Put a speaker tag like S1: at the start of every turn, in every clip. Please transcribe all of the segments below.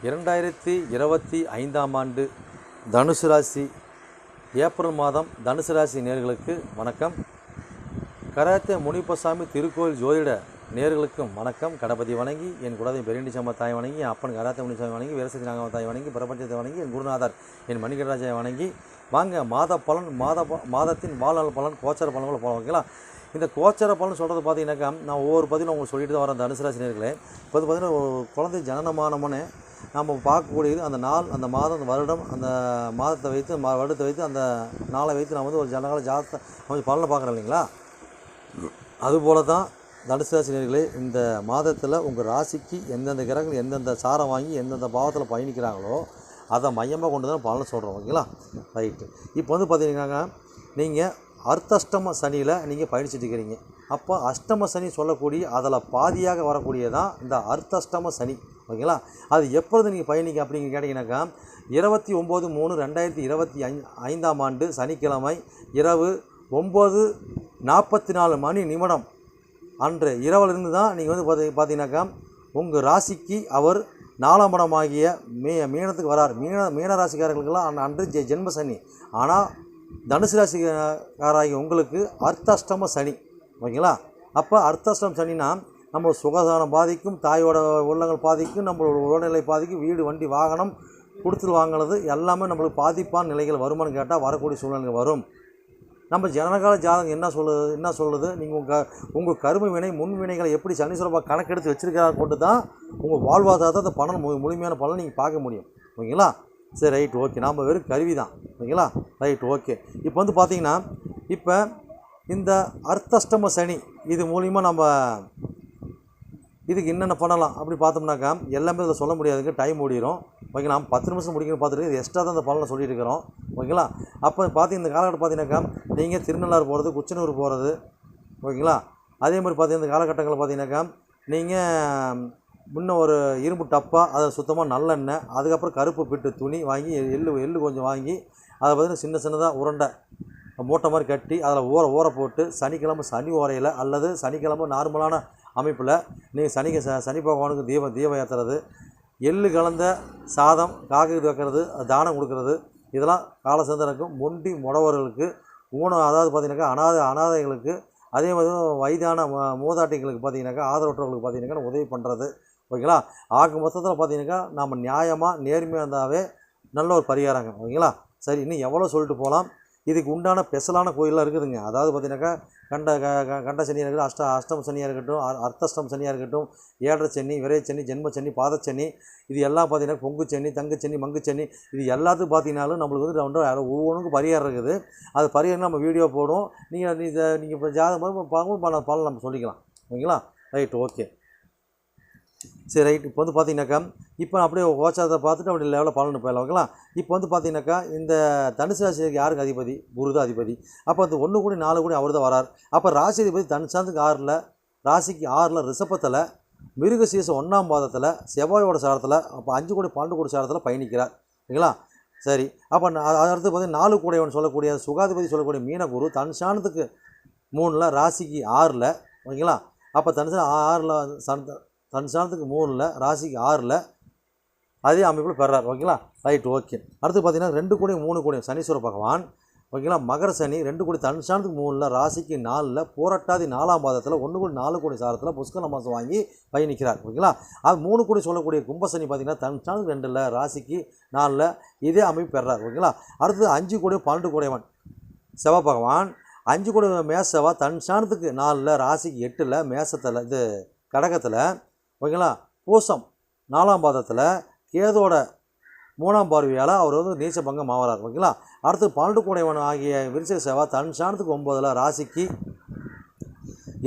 S1: 2025ஆம் ஆண்டு தனுசு ராசி ஏப்ரல் மாதம் தனுசு ராசி நேயர்களுக்கு வணக்கம். கராத்தே முனிப்பசாமி திருக்கோயில் ஜோதிட நேயர்களுக்கும் வணக்கம். கணபதி வணங்கி, என் குலதெய்வம் பெரியண்டிச்சம்மா தாய் வணங்கி, என் அப்பன் கராத்தே முனிசாமி வணங்கி, வீரசக்தி நாகம்மா தாய் வணங்கி, பிரபஞ்சத்தை வணங்கி, என் குருநாதர் என் மணிகண்டராஜை வணங்கி வாங்க மாத பலன் மாதத்தின் வாழ்நாள் பலன் கோச்சார பலன்களை போகலாம். ஓகேங்களா? இந்த கோச்சார பலன் சொல்கிறது பார்த்தீங்கன்னாக்கா, நான் ஒவ்வொரு பதிலும் உங்களுக்கு சொல்லிட்டு தான் வரேன். தனுசு ராசி நேயர்களே, இப்போ பார்த்தீங்கன்னா ஒரு குழந்தை ஜனனமானவனே நம்ம பார்க்கக்கூடியது அந்த நாள், அந்த மாதம், அந்த வருடம், அந்த மாதத்தை வைத்து வருடத்தை வைத்து அந்த நாளை வைத்து நான் வந்து ஒரு ஜனகால ஜாதத்தை கொஞ்சம் பலனை பார்க்குறேன் இல்லைங்களா? அதுபோல தான் தனுசு ராசி நேயர்களே, இந்த மாதத்தில் உங்கள் ராசிக்கு எந்தெந்த கிரகங்கள் எந்தெந்த சாரம் வாங்கி எந்தெந்த பாவத்தில் பயணிக்கிறாங்களோ அதை மையமாக கொண்டு தான் பலனை சொல்கிறோம். ஓகேங்களா? ரைட்டு. இப்போ வந்து பார்த்தீங்கன்னா, நீங்கள் அர்த்தஷ்டம சனியில் நீங்கள் பயணிச்சுட்டு இருக்கிறீங்க. அப்போ அஷ்டம சனி சொல்லக்கூடிய அதில் பாதியாக வரக்கூடியதான் இந்த அர்த்தஷ்டம சனி. ஓகேங்களா? அது எப்பொழுது நீங்கள் பயணிக்க அப்படிங்க கேட்டிங்கனாக்கா, 29/3/2025ஆம் ஆண்டு சனிக்கிழமை இரவு 9:44 அன்று இரவிலிருந்து தான் நீங்கள் வந்து பார்த்தீங்கன்னாக்கா உங்கள் ராசிக்கு அவர் 4ஆம் இடமாகிய மீனத்துக்கு வரார். மீன ராசிக்காரர்களுக்கெல்லாம் அன்று ஜென்ம சனி. ஆனால் தனுசு ராசிக்காராகி உங்களுக்கு அர்த்தாஷ்டம சனி. ஓகேங்களா? அப்போ அர்த்தாஷ்டம சனினா நம்ம சுகாதாரம் பாதிக்கும், தாயோட உள்ளங்கள் பாதிக்கும், நம்மளோட உடல்நிலை பாதிக்கும், வீடு வண்டி வாகனம் கொடுத்துட்டு வாங்கினது எல்லாமே நம்மளுக்கு பாதிப்பான நிலைகள் வருமானு கேட்டால் வரக்கூடிய சூழ்நிலைகள் வரும். நம்ம ஜனகால ஜாதகம் என்ன சொல்லுது நீங்கள் உங்கள் கரும வினை முன்வினைகளை எப்படி சனீஸ்வரப்பா கணக்கெடுத்து வச்சுருக்கிறார் கொண்டு தான் உங்கள் வாழ்வாதாரத்தை பலன் முழுமையான பலன் நீங்கள் பார்க்க முடியும். ஓகேங்களா? சரி, ரைட், ஓகே. நாம் வெறும் கருவி தான். ஓகேங்களா? Right, okay. இப்போ வந்து பார்த்திங்கன்னா, இப்போ இந்த அர்த்தஷ்டம சனி இது மூலிமா நம்ம இதுக்கு என்னென்ன பண்ணலாம் அப்படி பார்த்தோம்னாக்கா எல்லாமே இதை சொல்ல முடியாதுங்க, டைம் ஓடிடும். ஓகேங்களா? நம்ம 10 நிமிஷம் முடிக்கணும்னு பார்த்துட்டு இது எக்ஸ்ட்ரா தான் இந்த பலனை சொல்லிட்டு இருக்கிறோம். ஓகேங்களா? அப்போ பார்த்தீங்கன்னா இந்த காலகட்டம் பார்த்தீங்கன்னாக்கா நீங்கள் திருநள்ளாறு போகிறது, குச்சனூர் போகிறது. ஓகேங்களா? அதே மாதிரி பார்த்தீங்கன்னா இந்த காலகட்டங்களில் பார்த்தீங்கன்னாக்கா நீங்கள் முன்ன ஒரு இரும்பு டப்பா, அதை சுத்தமாக நல்லெண்ணெய், அதுக்கப்புறம் கருப்பு பிட்டு துணி வாங்கி எள்ளு கொஞ்சம் வாங்கி அதை பார்த்தீங்கன்னா சின்னதாக உருண்டை மூட்டை மாதிரி கட்டி அதில் ஊற போட்டு சனிக்கிழமை சனி ஓரையில் அல்லது சனிக்கிழமை நார்மலான அமைப்பில் நீங்கள் சனி பகவானுக்கு தீபம் ஏற்றுறது, எள்ளு கலந்த சாதம் காக்கைக்கு வைக்கிறது, தானம் கொடுக்கறது, இதெல்லாம் கால சேர்ந்தனுக்கும் மொண்டி முடவர்களுக்கு அதாவது பார்த்திங்கனாக்கா அனாதைகளுக்கு, அதே மாதிரி வயதான மூதாட்டிகளுக்கு பார்த்திங்கனாக்கா ஆதரவற்றவர்களுக்கு பார்த்திங்கனாக்கா உதவி பண்ணுறது. ஓகேங்களா? ஆக மொத்தத்தில் பார்த்திங்கனாக்கா நம்ம நியாயமாக நேர்மையாக இருந்தாவே நல்ல ஒரு பரிகாரங்க. ஓகேங்களா? சரி, இன்னும் எவ்வளோ சொல்லிட்டு போகலாம். இதுக்கு உண்டான ஸ்பெஷலான கோயிலெலாம் இருக்குதுங்க. அதாவது பார்த்திங்கனாக்கா கண்ட சனியாக இருக்கட்டும், அஷ்டம சனியாக இருக்கட்டும், அர்த்தஷ்டம சனியாக இருக்கட்டும், ஏழரை சனி, விரைச்சனி, ஜென்மச்சனி, பாதச்சனி, இது எல்லாம் பார்த்திங்கன்னா பொங்குச்சனி, தங்குச்சனி, மங்குச்சனி, இது எல்லாத்துக்கும் பார்த்திங்கனாலும் நம்மளுக்கு வந்து ஒவ்வொன்றுக்கும் பரிகாரம் இருக்குது. அது பரிகாரம் நம்ம வீடியோ போடுவோம். நீங்கள் இப்போ ஜாதகம் பார்க்கும்போது பலன் நம்ம சொல்லிக்கலாம். ஓகேங்களா? Right, okay. சரி, ரைட். இப்போ வந்து பார்த்தீங்கன்னாக்கா இப்போ அப்படியே கோச்சாரத்தை பார்த்துட்டு அப்படி லெவலில் பலன்னு போயிடலாம். ஓகேங்களா? இப்போ வந்து பார்த்தீங்கன்னாக்கா இந்த தனுசு ராசிக்கு யாருக்கு அதிபதி? குரு தான் அதிபதி. அப்போ அந்த 1 கூடி 4 கூடி அவர் தான் வரார். அப்போ ராசி அதிபதி தனுசாந்துக்கு 6ல், ராசிக்கு 6ல் ரிஷபத்தில், மிருகசீரிஷம் 1ஆம் பாதத்தில், செவ்வாயோட சாரத்தில், அப்போ 5 கூடி 12 கூடி சாரத்தில் பயணிக்கிறார். ஓகேங்களா? சரி. அப்போ அடுத்து பார்த்தீங்கன்னா 4 கூடையவன் சொல்லக்கூடிய சுகாதிபதி சொல்லக்கூடிய மீனகுரு தனுசானத்துக்கு 3ல், ராசிக்கு 6ல். ஓகேங்களா? அப்போ தனுசானத்துக்கு 3ல், ராசிக்கு 6ல் அதே அமைப்பில் பெறார். ஓகேங்களா? Right, okay. அடுத்து பார்த்தீங்கன்னா 2 கூடி 3 கூடி சனீஸ்வர பகவான். ஓகேங்களா? மகர சனி 2 கூடி தனுசானத்துக்கு 3ல், ராசிக்கு 4ல், பூரட்டாதி 4ஆம் பாதத்தில் 1 கூடி 4 கூடி சாரத்தில் புஷ்கர மாதம் வாங்கி பயணிக்கிறார். ஓகேங்களா? அது 3 கூடி சொல்லக்கூடிய கும்பசனி பார்த்திங்கன்னா தனுசானத்துக்கு 2ல், ராசிக்கு 4ல் இதே அமைப்பு பெறார். ஓகேங்களா? அடுத்தது 5 கூடி 12 கூடியவன் செவ்வாய் பகவான். 5 கூடி மேசவா தனுசானத்துக்கு 4ல், ராசிக்கு 8ல், மேசத்தில் இது கடகத்தில். ஓகேங்களா? பூசம் 4ஆம் பாதத்தில் கேதோட 3ஆம் பார்வையால் அவர் வந்து நீச்சபங்கம் ஆகிறார். ஓகேங்களா? அடுத்து 12 கூடையவன் ஆகிய விருச்சிக செவ்வாய் தனுசானத்துக்கு 9ல், ராசிக்கு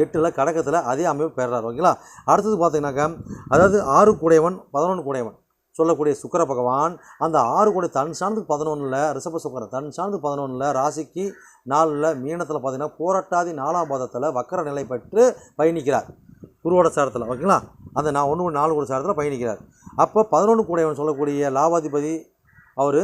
S1: 8ல், கடகத்தில் அதே அமைப்பு பெறார். ஓகேங்களா? அடுத்தது பார்த்தீங்கன்னாக்கா அதாவது 6 கூடையவன் 11 கூடையவன் சொல்லக்கூடிய சுக்கிர பகவான் அந்த 6 கூடை தனுசானத்துக்கு 11ல், ரிஷப சுக்கிரன் தனுசானத்துக்கு 11ல், ராசிக்கு 4ல், மீனத்தில் பார்த்தீங்கன்னா பூரட்டாதி 4ஆம் பாதத்தில் வக்கர நிலை பெற்று பயணிக்கிறார் குருவோட சாரத்தில். ஓகேங்களா? அந்த 1 கூடி 4 கூடி சாரத்தில் பயணிக்கிறார். அப்போ 11 கூடையவன் சொல்லக்கூடிய லாபாதிபதி அவர்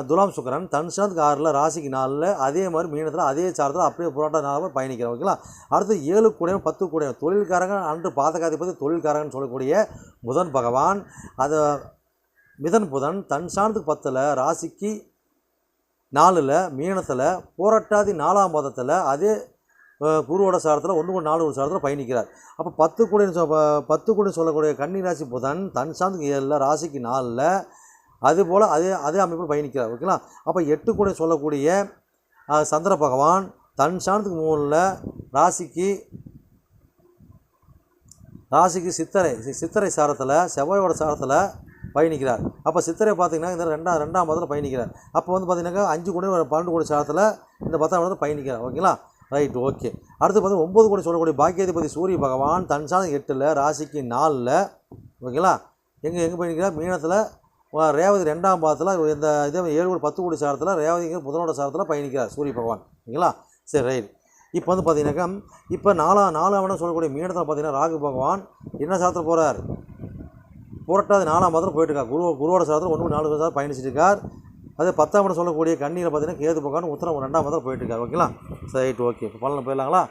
S1: துலாம் சுக்கிரன் தன் சாரத்துக்கு 6ல் ராசிக்கு 4ல் அதே மாதிரி மீனத்தில் அதே சாரத்தில் அப்படியே புரோட்டா 4 பயணிக்கிறோம். ஓகேங்களா. அடுத்து 7 கூடையும் 10 கூடையும் தொழில்காரங்க அன்று பாதகாதிபதி தொழில்காரங்கன்னு சொல்லக்கூடிய புதன் பகவான் அதை புதன் தன் சாரத்துக்கு 10ல் ராசிக்கு 4ல் மீனத்தில் புரட்டாதி 4ஆம் பாதத்தில் அதே குருவோட சாரத்தில் 1-4 ஒரு சாரத்தில் பயணிக்கிறார். அப்போ 10 கூடைன்னு சொல்லக்கூடிய கன்னி ராசி புதன் தன் சாரத்துக்கு 7ல் ராசிக்கு 4ல் அதுபோல் அதே அமைப்பில் பயணிக்கிறார். ஓகேங்களா. அப்போ 8 கூடை சொல்லக்கூடிய சந்திர பகவான் தன் சாரத்துக்கு 3ல் ராசிக்கு சித்திரை சாரத்தில் செவ்வாயோட சாரத்தில் பயணிக்கிறார். அப்போ சித்திரை பார்த்திங்கன்னா இந்த ரெண்டாம் பாதத்தில் பயணிக்கிறார். அப்போ வந்து பார்த்திங்கனாக்கா 5 கூடை 12 கூடை சாரத்தில் இந்த 10ஆம் பாதத்தில் பயணிக்கிறார். ஓகேங்களா. Right, okay. அடுத்து பார்த்து 9 கூடை சொல்லக்கூடிய பாக்கியாதிபதி சூரிய பகவான் தன் சாரத்துக்கு 8ல் ராசிக்கு 4ல் ஓகேங்களா எங்கே பயணிக்கிறார்? மீனத்தில் ரேவதி 2ஆம் பாதத்தில் இந்த இதே 7 கூடை 10 கூடை சாரத்தில் ரேவதிங்கிற புதனோட சாரத்தில் பயணிக்கிறார் சூரிய பகவான். ஓகேங்களா. சரி, ரைட். இப்போ வந்து பார்த்தீங்கன்னாக்கா இப்போ 4ஆம் சொல்லக்கூடிய மீனத்தில் பார்த்தீங்கன்னா ராகு பகவான் என்ன சாரத்தில் போகிறார்? புரட்டாதி 4ஆம் பாதத்தில் போயிட்டுருக்கார். குருவோட சாரத்தில் 1-4 சாரத்தில் பயணிச்சுட்டு இருக்கார். அதே 10ஆம் இடம் சொல்லக்கூடிய கண்ணியில் பார்த்தீங்கன்னா கேது பகவான் உத்தரம் 2ஆம் பாதத்தில் போயிட்டுருக்கார். ஓகேங்களா. சரி, ரைட், ஓகே. இப்போ பலனை போயிடலாங்களா?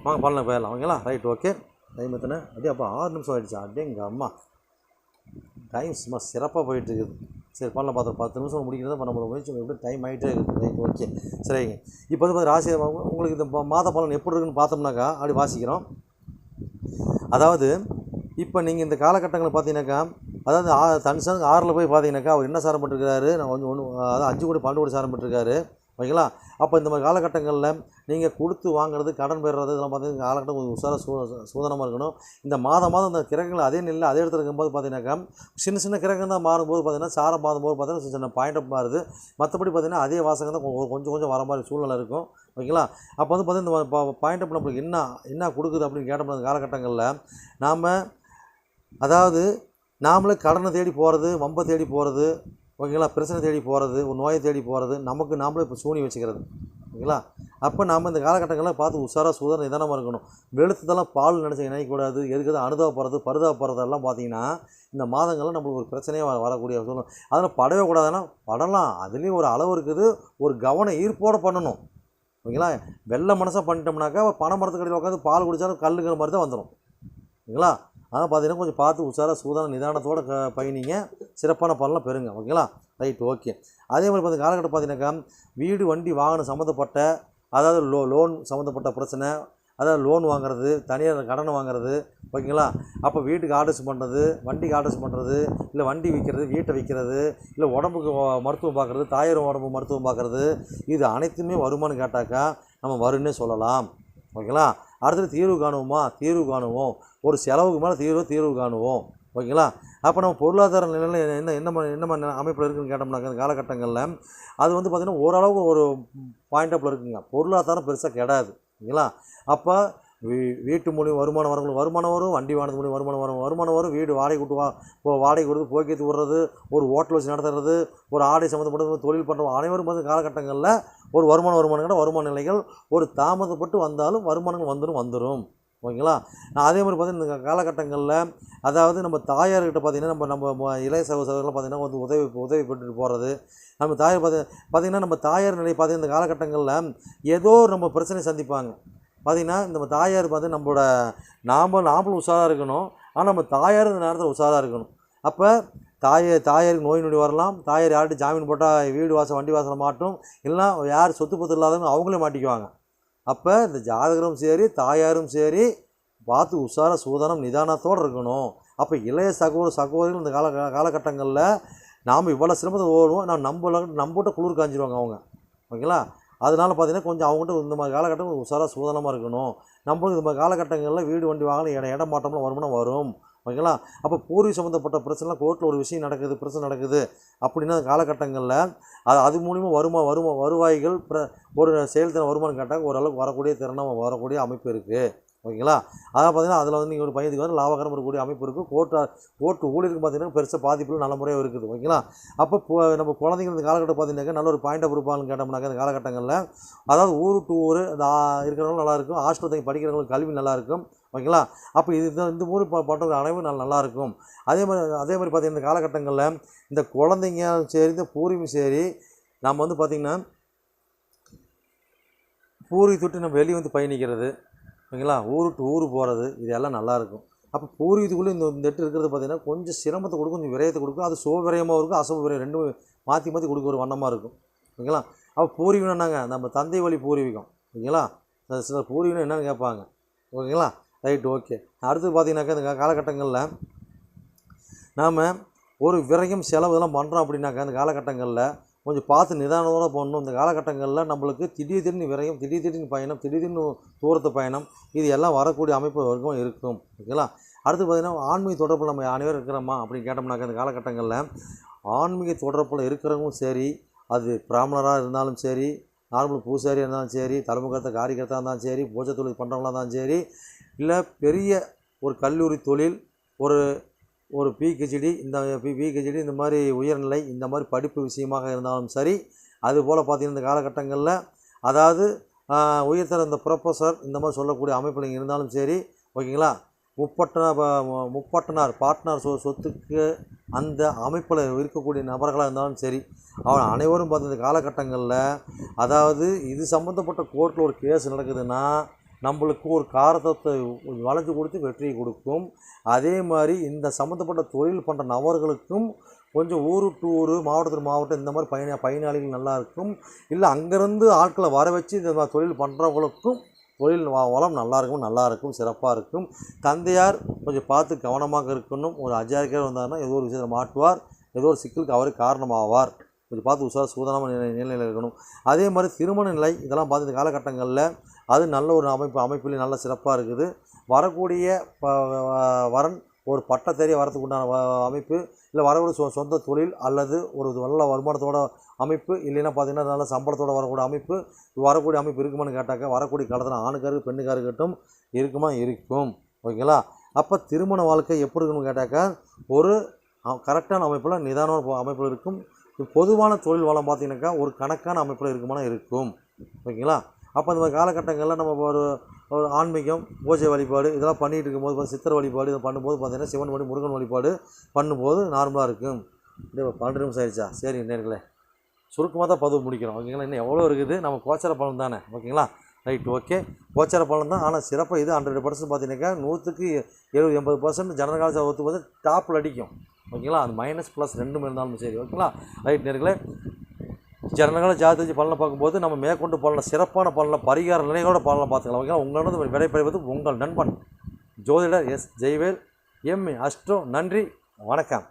S1: வாங்க பலனை போயிடலாம். ஓகேங்களா. Right, okay. டைம் எத்தனை? அப்படியே அப்போ 6 நிமிஷம் ஆகிடுச்சா? அப்படியே எங்கள் அம்மா டைம் சும்மா சிறப்பாக போயிட்டுருக்குது. சரி, பலனை பார்த்தோம் 10 நிமிஷம் முடிக்கிறது. இப்போ நம்மளோட முயற்சி எப்படி டைம் ஆகிட்டே இருக்குது. Right, okay. சரிங்க. இப்போ வந்து ராசி உங்களுக்கு இந்த மாத பலன் எப்படி இருக்குன்னு பார்த்தோம்னாக்கா அப்படி வாசிக்கிறோம். அதாவது இப்போ நீங்கள் இந்த காலகட்டங்களில் பார்த்தீங்கன்னாக்கா அதாவது தன் சாரத்துக்கு 6ல் போய் பார்த்தீங்கன்னாக்கா அவர் என்ன சாரம் பண்ணிருக்காரு? நான் அதாவது 5 கூடை 12 கூடை சாரம் பண்ணிருக்காரு. ஓகேங்களா. அப்போ இந்த மாதிரி காலகட்டங்களில் நீங்கள் கொடுத்து வாங்குறது கடன் பெறுறது இதெல்லாம் பார்த்தீங்கன்னா காலகட்டம் கொஞ்சம் உஷாராக சூதனமாக இருக்கணும். இந்த மாதம் இந்த கிரகங்கள் அதே நிலையில் அதே இடத்துல இருக்கும்போது பார்த்தீங்கன்னாக்கா சின்ன கிரகம் தான் மாறும்போது பார்த்தீங்கன்னா சாரம் மாறும்போது பார்த்தீங்கன்னா சின்ன பாயிண்ட் அப் மாறுது. மற்றபடி பார்த்தீங்கன்னா அதே வாசகம் தான் கொஞ்சம் வர மாதிரி சூழ்நிலை இருக்கும். ஓகேங்களா. அப்போ வந்து பார்த்தீங்கன்னா இந்த பாயிண்ட் அப் நம்மளுக்கு என்ன கொடுக்குது அப்படின்னு கேட்டோம்னா காலகட்டங்களில் நாம் அதாவது நாமளே கடனை தேடி போகிறது, வம்பை தேடி போகிறது, ஓகேங்களா, பிரச்சனை தேடி போகிறது, ஒரு நோயை தேடி போகிறது, நாமளே இப்போ சூனி வச்சுக்கிறது. ஓகேங்களா. அப்போ நாம் இந்த காலகட்டங்களில் பார்த்து உஷாராக சூதனை நிதானமாக இருக்கணும். வெளுத்ததெல்லாம் பால் நினச்சி நினைக்கக்கூடாது. எதுக்கு அனுதாபப்படுறது பரிதாபப்படுறதெல்லாம் பார்த்தீங்கன்னா இந்த மாதங்களில் நம்மளுக்கு ஒரு பிரச்சனையாக வரக்கூடிய சொல்லணும். அதில் படவே கூடாதுன்னா படலாம். அதுலேயும் ஒரு அளவு இருக்குது. ஒரு கவன ஈர்ப்போடு பண்ணணும். ஓகேங்களா. வெள்ளை மனசாக பண்ணிட்டோம்னாக்கா பனை மரத்துக்கடியில் உட்காந்து பால் குடித்தாலும் கல்லுங்கிற மாதிரி தான் வந்துடும். ஓகேங்களா. ஆனால் பார்த்தீங்கன்னா கொஞ்சம் பார்த்து உஷாராக சூதான நிதானத்தோடு பயணிங்க. சிறப்பான பலனை பெறுங்க. ஓகேங்களா. Right, okay. அதே மாதிரி பார்த்து காலகட்டம் பார்த்தீங்கன்னாக்கா வீடு வண்டி வாகனம் சம்மந்தப்பட்ட அதாவது லோன் சம்மந்தப்பட்ட பிரச்சனை, அதாவது லோன் வாங்குறது, தனியார் கடன் வாங்குறது. ஓகேங்களா. அப்போ வீட்டுக்கு ஆர்டர்ஸ் பண்ணுறது, வண்டிக்கு ஆர்டர்ஸ் பண்ணுறது, இல்லை வண்டி விற்கிறது, வீட்டை விற்கிறது, இல்லை உடம்புக்கு மருத்துவம் பார்க்குறது, தாயார் உடம்பு மருத்துவம் பார்க்குறது, இது அனைத்துமே வருமானு கேட்டாக்கா நம்ம வருன்னே சொல்லலாம். ஓகேங்களா. அடுத்தது தீர்வு காணுவோம். ஒரு செலவுக்கு மேலே தீர்வு காணுவோம். ஓகேங்களா. அப்போ நம்ம பொருளாதார நிலையில் என்ன அமைப்பில் இருக்குதுன்னு கேட்டோம்னாக்க இந்த காலகட்டங்களில் அது வந்து பார்த்திங்கன்னா ஓரளவுக்கு ஒரு பாயிண்ட் அப்பில் இருக்குங்க. பொருளாதாரம் பெருசாக கிடையாது. ஓகேங்களா. அப்போ வீட்டு மூலியம் வருமானம் வரும், வண்டி வாங்கினது மூலியம் வருமானம் வரும், வீடு வாடகை கொடுத்து போக்கியத்து விடுறது, ஒரு ஹோட்டல் வச்சு நடத்துறது, ஒரு ஆடை சம்மந்தப்பட்ட தொழில் பண்ணுற அனைவரும் வந்து காலகட்டங்களில் ஒரு வருமான நிலைகள் ஒரு தாமதப்பட்டு வந்தாலும் வருமானங்கள் வந்துடும். ஓகேங்களா. நான் அதே மாதிரி பார்த்தீங்கன்னா இந்த காலகட்டங்களில் அதாவது நம்ம தாயார்கிட்ட பார்த்திங்கன்னா நம்ம இளைய சகோதரர்கள் பார்த்திங்கன்னா வந்து உதவி பெற்றுட்டு போகிறது. நம்ம தாயார் பார்த்திங்கன்னா நம்ம தாயார் நிலை பார்த்திங்கன்னா இந்த காலகட்டங்களில் ஏதோ நம்ம பிரச்சனை சந்திப்பாங்க. பார்த்திங்கன்னா நம்ம தாயார் பார்த்து நம்மளோட நாமளும் உஷாராக இருக்கணும். ஆனால் நம்ம தாயார் இந்த நேரத்தில் உஷாராக இருக்கணும். அப்போ தாயாருக்கு நோய் நொடி வரலாம். தாயார் யார்கிட்ட ஜாமீன் போட்டால் வீடு வாசல் வண்டி வாசலை மாட்டும். இல்லைனா யார் சொத்து பத்து இல்லாதவங்க அவங்களே மாட்டிக்குவாங்க. அப்போ இந்த ஜாதகரும் சரி தாயாரும் சரி பார்த்து உஷாராக சூதானம் நிதானத்தோடு இருக்கணும். அப்போ இளைய சகோதரிகள் இந்த காலகட்டங்களில் நாம் இவ்வளோ சிரமத்தை ஓடுவோம். நம்மகிட்ட குளிர் காஞ்சிடுவாங்க அவங்க. ஓகேங்களா. அதனால் பார்த்திங்கன்னா கொஞ்சம் அவங்ககிட்ட இந்த மாதிரி காலகட்டம் உஷாராக சூதானமாக இருக்கணும். நம்மளுக்கு இந்த மாதிரி காலகட்டங்களில் வீடு வண்டி வாங்கலாம் இடம் மாற்றம்லாம் வரும். ஓகேங்களா. அப்போ பூர்வீக சம்மந்தப்பட்ட பிரச்சனைலாம் கோர்ட்டில் ஒரு விஷயம் பிரச்சனை நடக்குது அப்படின்னா காலகட்டங்களில் அது மூலிமா வருவாய்கள் ஒரு செயல்திறன் வருமானம் கேட்டால் ஓரளவுக்கு வரக்கூடிய திறனாக வரக்கூடிய அமைப்பு இருக்குது. ஓகேங்களா. அதான் பார்த்திங்கன்னா அதில் வந்து நீங்கள் ஒரு பயந்துக்கு வந்து லாபகரம் இருக்கக்கூடிய அமைப்பு இருக்குது. கோர்ட்டு ஊழியருக்கு பார்த்திங்கன்னா பெருசாக பாதிப்புகள் நல்ல முறையாக இருக்குது. ஓகேங்களா. அப்போ நம்ம குழந்தைங்க இந்த காலகட்டம் பார்த்திங்கனாக்கா நல்ல ஒரு பாயிண்ட் ஆஃப் இருப்பாங்கன்னு கேட்டோம்னாக்கா இந்த காலகட்டங்களில் அதாவது ஊர் டு ஊர் இருக்கிறவங்களும் நல்லாயிருக்கும், ஹாஸ்டல் தங்கி படிக்கிறவங்களுக்கு கல்வி நல்லாயிருக்கும், ஓகேங்களா. அப்போ இந்த ஊர் பண்ணுற அனைவரும் நல்லாயிருக்கும். அதே மாதிரி பார்த்திங்கன்னா இந்த காலகட்டங்களில் இந்த குழந்தைங்க சரி இந்த பூர்வீகம் சரி நம்ம வந்து பார்த்திங்கன்னா பூர்வீகத்தை விட்டு நம்ம வெளியே வந்து பயணிக்கிறது ஓகேங்களா, ஊர் டு ஊர் போகிறது இது எல்லாம் நல்லாயிருக்கும். அப்போ பூர்வீகத்துக்குள்ளே இந்த எட்டு இருக்கிறது பார்த்திங்கன்னா கொஞ்சம் சிரமத்தை கொடுக்கும், கொஞ்சம் விரயத்தை கொடுக்கும். அது சுப விரயமாக இருக்கும், அசுப விரயம் ரெண்டும் மாற்றி மாற்றி கொடுக்க ஒரு வண்ணமாக இருக்கும் ஓகேங்களா. அப்போ பூர்வீகம் என்னங்க, நம்ம தந்தை வழி பூர்வீகம் ஓகேங்களா. சில பூர்வீகம் என்னென்னு கேட்பாங்க ஓகேங்களா. Right okay. அடுத்து பார்த்திங்கனாக்கா இந்த காலகட்டங்களில் நாம் ஒரு விரயம் செலவு இதெல்லாம் பண்ணுறோம் அப்படின்னாக்கா இந்த காலகட்டங்களில் கொஞ்சம் பார்த்து நிதானத்தோடு போடணும். இந்த காலகட்டங்களில் நம்மளுக்கு திடீர்னு விரயம், திடீர்னு பயணம், திடீர்னு தூரத்து பயணம் இது எல்லாம் வரக்கூடிய அமைப்பு வரைக்கும் இருக்கும் ஓகேங்களா. அடுத்து பார்த்திங்கன்னா ஆன்மீக தொடர்பில் நம்ம அனைவரும் இருக்கிறோமா அப்படின்னு கேட்டோம்னாக்கா இந்த காலகட்டங்களில் ஆன்மீக தொடர்பில் இருக்கிறவங்களும் சரி, அது பிராமணராக இருந்தாலும் சரி, நார்மல் பூசாரியாக இருந்தாலும் சரி, தலைமுகத்தை காரியகர்த்தா இருந்தாலும் சரி, பூஜை தொழில் பண்ணுறவங்களாக இருந்தாலும் சரி, இல்லை பெரிய ஒரு கல்லூரி தொழில் ஒரு பிஹெச்டி இந்த மாதிரி உயர்நிலை இந்த மாதிரி படிப்பு விஷயமாக இருந்தாலும் சரி, அதுபோல் பார்த்திங்கன்னா இந்த காலகட்டங்களில் அதாவது உயர்தர இந்த ப்ரொஃபஸர் இந்த மாதிரி சொல்லக்கூடிய அமைப்பில் இருந்தாலும் சரி ஓகேங்களா. முப்பட்டனார் பார்ட்னர் சொத்துக்கு அந்த அமைப்பில் இருக்கக்கூடிய நபர்களாக இருந்தாலும் சரி, அவன் அனைவரும் பார்த்து இந்த காலகட்டங்களில் அதாவது இது சம்மந்தப்பட்ட கோர்ட்டில் ஒரு கேஸ் நடக்குதுன்னா நம்மளுக்கு ஒரு காரத்தை வளைஞ்சு கொடுத்து வெற்றியை கொடுக்கும். அதே மாதிரி இந்த சம்மந்தப்பட்ட தொழில் பண்ணுற நபர்களுக்கும் கொஞ்சம் ஊர் டு ஊர், மாவட்டத்துக்கு மாவட்டம் இந்த மாதிரி பயனாளிகள் நல்லாயிருக்கும். இல்லை அங்கேருந்து ஆட்களை வர வச்சு இந்த மாதிரி தொழில் பண்ணுறவங்களுக்கும் தொழில் வளம் நல்லாயிருக்கும், சிறப்பாக இருக்கும். தந்தையார் கொஞ்சம் பார்த்து கவனமாக இருக்கணும். ஒரு அஜாக்கிரதையாக வந்தாருன்னா ஏதோ ஒரு விஷயத்தில் மாட்டுவார், ஏதோ ஒரு சிக்கலுக்கு அவரே காரணமாவார். கொஞ்சம் பார்த்து சூதானமாக நிலையில் இருக்கணும். அதே மாதிரி திருமண நிலை இதெல்லாம் பார்த்து இந்த காலகட்டங்களில் அது நல்ல ஒரு அமைப்பில் நல்ல சிறப்பாக இருக்குது. வரக்கூடிய வரன் ஒரு பட்டத்தேறிய வரத்துக்கு உண்டான அமைப்பு, இல்லை வரக்கூடிய சொந்த தொழில் அல்லது ஒரு நல்ல வருமானத்தோட அமைப்பு, இல்லைன்னா பார்த்திங்கன்னா நல்ல சம்பளத்தோடு வரக்கூடிய அமைப்பு, வரக்கூடிய அமைப்பு இருக்குமான்னு கேட்டாக்கா வரக்கூடிய காலத்தில் ஆணுக்காரு பெண்ணுக்காரு இருக்கட்டும் இருக்கும் ஓகேங்களா. அப்போ திருமண வாழ்க்கை எப்படி இருக்குன்னு கேட்டாக்கா ஒரு கரெக்டான அமைப்பில் நிதானமான அமைப்பில் இருக்கும். பொதுவான தொழில் வளம் பார்த்திங்கனாக்கா ஒரு கணக்கான அமைப்பில் இருக்கும் ஓகேங்களா. அப்போ அந்த மாதிரி காலகட்டங்களில் நம்ம ஒரு ஆன்மீகம் பூஜை வழிபாடு இதெல்லாம் பண்ணிகிட்டு இருக்கும்போது சித்திரை வழிபாடு இதை பண்ணும்போது பார்த்திங்கன்னா சிவன் வழி முருகன் வழிபாடு பண்ணும்போது நார்மலாக இருக்கும். 12 நிமிஷம் ஆயிடுச்சா? சரி நேர்களே, சுருக்கமாக தான் பதிவு முடிக்கிறோம் ஓகேங்களா. இன்னும் எவ்வளோ இருக்குது, நம்ம கோச்சார பலன் தானே ஓகேங்களா. ரைட் ஓகே, கோச்சார பலன் தான். ஆனால் சிறப்பாக இது 100% பார்த்திங்கனாக்கா 100க்கு 70-80% ஜனகால ஒத்துக்கு டாப்பில் அடிக்கும் ஓகேங்களா. அது மைனஸ் ப்ளஸ் ரெண்டும் இருந்தாலும் சரி ஓகேங்களா. ரைட் நேர்களே, ஜனகால ஜாதகத்தை வச்சு பலனை பார்க்கும்போது நம்ம மேற்கொண்டு பலனை சிறப்பான பலனை பரிகார நிலையோட பலனை பார்த்துக்கலாம் ஓகேங்களா. உங்களோட விடைபெறுவது உங்கள் நண்பன் ஜோதிடர் எஸ். ஜெயவேல், எம். அஸ்ட்ரோ. நன்றி, வணக்கம்.